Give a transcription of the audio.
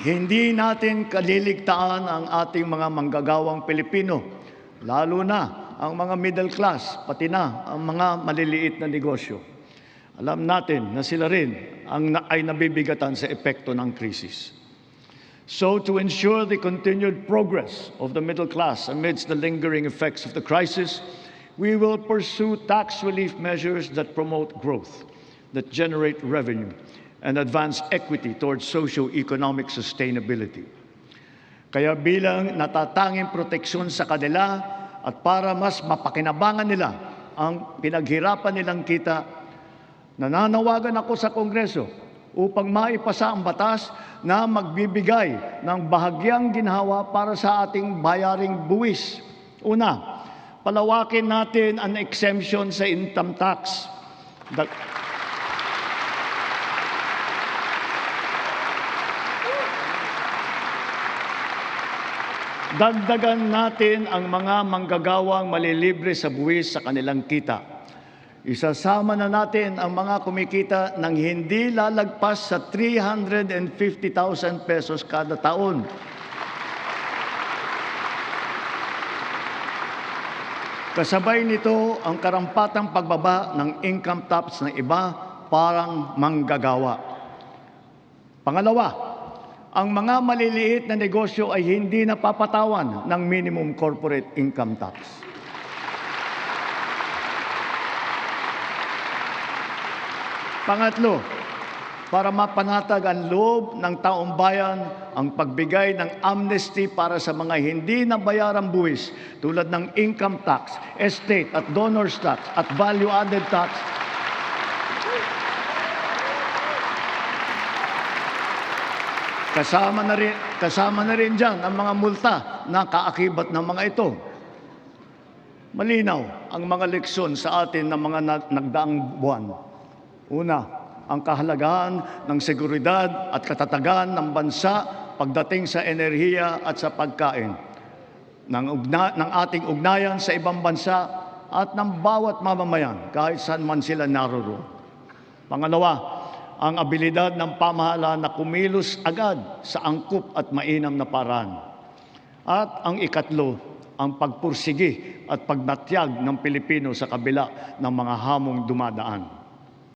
Hindi natin kaliligtaan ang ating mga manggagawang Pilipino, lalo na ang mga middle class, pati na ang mga maliliit na negosyo. Alam natin na sila rin ay nabibigatan sa epekto ng krisis. So to ensure the continued progress of the middle class amidst the lingering effects of the crisis, we will pursue tax relief measures that promote growth, that generate revenue, and advance equity towards socio-economic sustainability. Kaya bilang natatanging proteksyon sa kanila at para mas mapakinabangan nila ang pinaghirapan nilang kita, nananawagan ako sa Kongreso upang maipasa ang batas na magbibigay ng bahagyang ginhawa para sa ating bayaring buwis. Una, palawakin natin ang exemption sa income tax. Dagdagan natin ang mga manggagawang malilibre sa buwis sa kanilang kita. Isasama na natin ang mga kumikita ng hindi lalagpas sa 350,000 pesos kada taon. Kasabay nito ang karampatang pagbaba ng income tax ng iba parang manggagawa. Pangalawa, ang mga maliliit na negosyo ay hindi napapatawan ng minimum corporate income tax. Pangatlo, para mapanatag ang loob ng taong bayan, ang pagbigay ng amnesty para sa mga hindi nabayarang buwis tulad ng income tax, estate at donors tax at value-added tax. Kasama na rin dyan ang mga multa na kaakibat ng mga ito. Malinaw ang mga leksyon sa atin ng mga nagdaang buwan. Una, ang kahalagahan ng seguridad at katatagan ng bansa pagdating sa enerhiya at sa pagkain, ng ating ugnayan sa ibang bansa at ng bawat mamamayan kahit saan man sila naroroon. Pangalawa, ang abilidad ng pamahalaan na kumilos agad sa angkop at mainam na paraan. At ang ikatlo, ang pagpursigi at pagnatyag ng Pilipino sa kabila ng mga hamong dumadaan.